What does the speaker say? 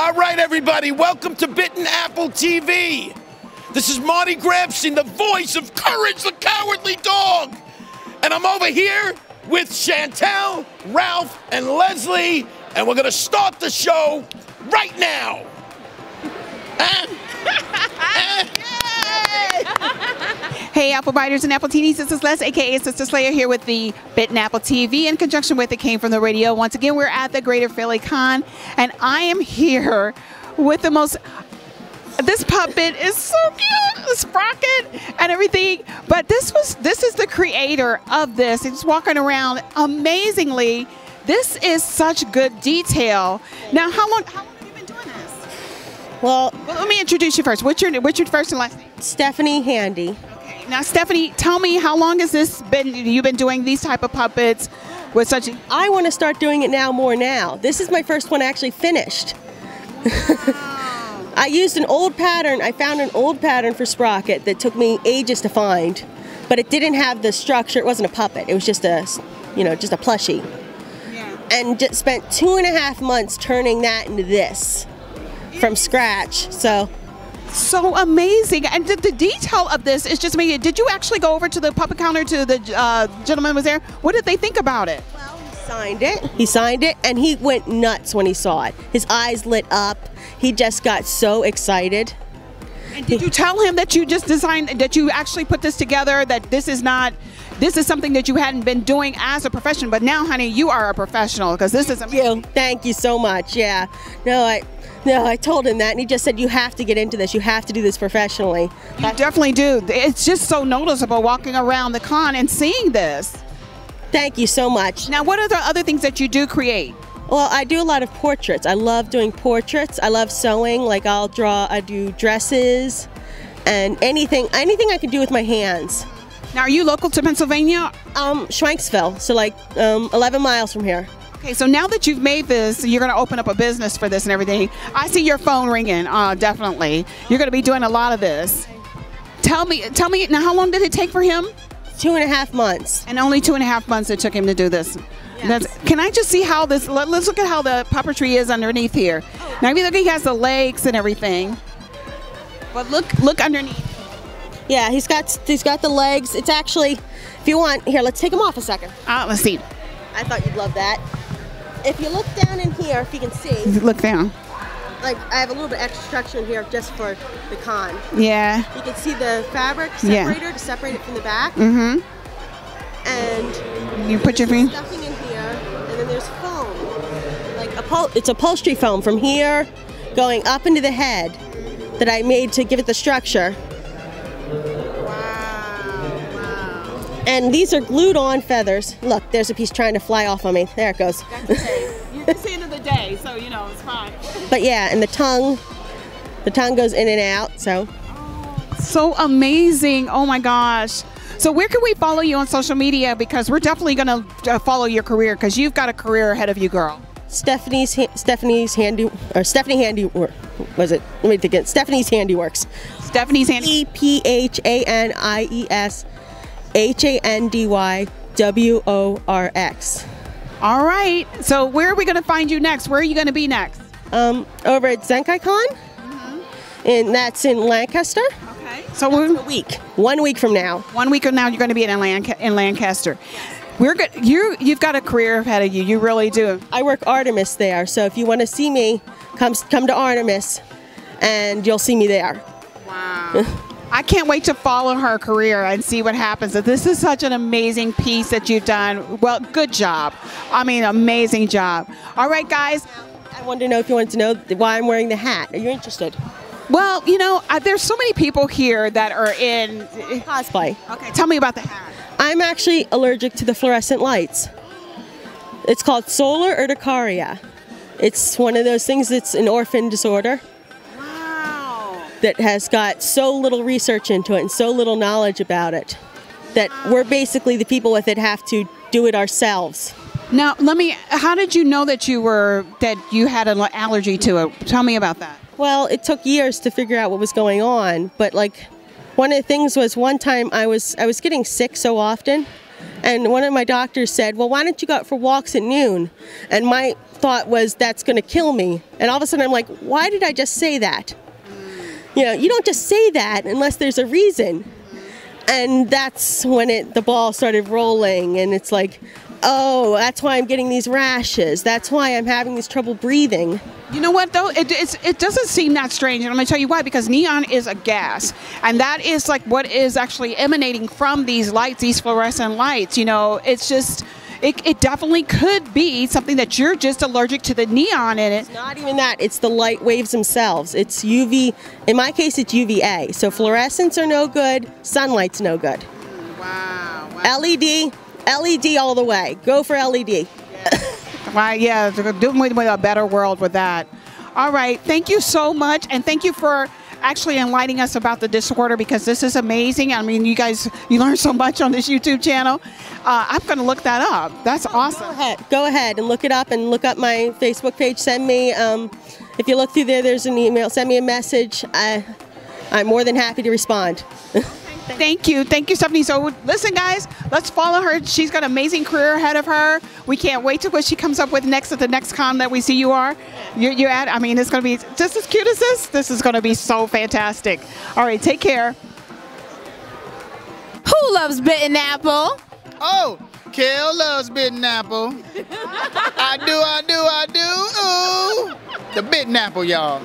All right, everybody, welcome to Bitten Apple TV. This is Marty Grafstein, the voice of Courage the Cowardly Dog. And I'm over here with Chantel, Ralph, and Leslie, and we're gonna start the show right now. Hey, Apple Biters and Apple Teenies, this is Les, aka Sister Slayer, here with the Bitten Apple TV in conjunction with It Came From the Radio. Once again, we're at the Greater Philly Con, and I am here with the most. This puppet is so cute, the sprocket and everything. But this is the creator of this. He's walking around amazingly. This is such good detail. Now, how long have you been doing this? Well, Let me introduce you first. What's your first and last name? Stephanie Handy. Now, Stephanie, tell me, how long has this been? You've been doing these type of puppets with such a... I want to start doing it more now. This is my first one actually finished. Wow. I used an old pattern. I found an old pattern for Sprocket that took me ages to find, but it didn't have the structure. It wasn't a puppet. It was just a, just a plushie. Yeah. And just spent 2.5 months turning that into this from scratch. So amazing. And the detail of this is just amazing. Did you actually go over to the puppet counter to the gentleman who was there? What did they think about it? Well, he signed it, and he went nuts when he saw it. His eyes lit up. He just got so excited. And did you tell him that you just designed, that you actually put this together, that this is something that you hadn't been doing as a profession, but now, honey, you are a professional, because this is amazing. Thank you so much. Yeah. No, I told him that, and he just said, you have to get into this. You have to do this professionally. You definitely do. It's just so noticeable walking around the con and seeing this. Thank you so much. Now, what are the other things that you do create? Well, I do a lot of portraits. I love doing portraits. I love sewing. Like I do dresses and anything I can do with my hands. Now, are you local to Pennsylvania? Schwanksville, so like 11 miles from here. Okay, so now that you've made this, you're going to open up a business for this and everything. I see your phone ringing, definitely. You're going to be doing a lot of this. Tell me, now how long did it take for him? 2.5 months. And only 2.5 months it took him to do this. Yes. Can I just see how this, let's look at how the puppetry is underneath here. Now, if you look, he has the legs and everything. But look underneath. Yeah, he's got the legs. It's actually, if you want, here, let's take him off a second. Let's see. I thought you'd love that. If you look down in here, if you can see. Look down. Like, I have a little bit extra structure in here just for the con. Yeah. You can see the fabric separator to separate it from the back. Mm-hmm. And you put your feet. Stuffing in here, and then there's foam. Like it's upholstery foam from here going up into the head that I made to give it the structure. And these are glued on feathers. Look, there's a piece trying to fly off on me. There it goes. It's the end of the day, so it's fine. But yeah, and the tongue goes in and out, so. So amazing. Oh my gosh. So where can we follow you on social media? Because we're definitely going to follow your career, because you've got a career ahead of you, girl. Stephanie Handiworks. Was it? Let me think it. Stephanies Handiworks. Stephanies Handiworks. EPHANIESHANDYWORX. All right. So where are we going to find you next? Where are you going to be next? Over at ZenkaiCon, and that's in Lancaster. Okay. So we're 1 week from now. 1 week from now, you're going to be in Lancaster. We're good. You've got a career ahead of you. You really do. I work Artemis there, so if you want to see me, come to Artemis, and you'll see me there. Wow. I can't wait to follow her career and see what happens. This is such an amazing piece that you've done. Well, good job. I mean, amazing job. All right, guys. I wanted to know if you wanted to know why I'm wearing the hat. Are you interested? Well, there's so many people here that are in cosplay. Okay, tell me about the hat. I'm actually allergic to the fluorescent lights. It's called solar urticaria. It's one of those things that's an orphan disorder. Wow. That has got so little research into it and so little knowledge about it that we're basically the people with it have to do it ourselves. Now, how did you know that you had an allergy to it? Tell me about that. Well, it took years to figure out what was going on, but like one of the things was one time I was getting sick so often, And one of my doctors said, well, why don't you go out for walks at noon? And my thought was, that's going to kill me. And all of a sudden I'm like, why did I just say that? You know, you don't just say that unless there's a reason. And that's when the ball started rolling, and it's like, oh, that's why I'm getting these rashes. That's why I'm having this trouble breathing. You know what, though? It doesn't seem that strange, and I'm going to tell you why, because neon is a gas, and that is like what is actually emanating from these lights, these fluorescent lights. You know, it's just, it definitely could be something that you're just allergic to the neon in it. It's not even that. It's the light waves themselves. It's UV. In my case, it's UVA. So fluorescents are no good. Sunlight's no good. Wow. LED all the way. Go for LED. Right, yeah, doing with a better world with that. All right, thank you so much, and thank you for actually enlightening us about the disorder, because this is amazing. I mean, you learn so much on this YouTube channel. I'm going to look that up. That's awesome. Go ahead and look it up, and look up my Facebook page. Send me, if you look through there, there's an email. Send me a message. I'm more than happy to respond. Thank you, Stephanie. So listen, guys, let's follow her. She's got an amazing career ahead of her. We can't wait to what she comes up with next at the next con that we see you are. You're at. I mean, it's going to be just as cute as this. This is going to be so fantastic. All right, take care. Who loves bitten apple? Oh, Kel loves bitten apple. I do. Ooh, the bitten apple, y'all.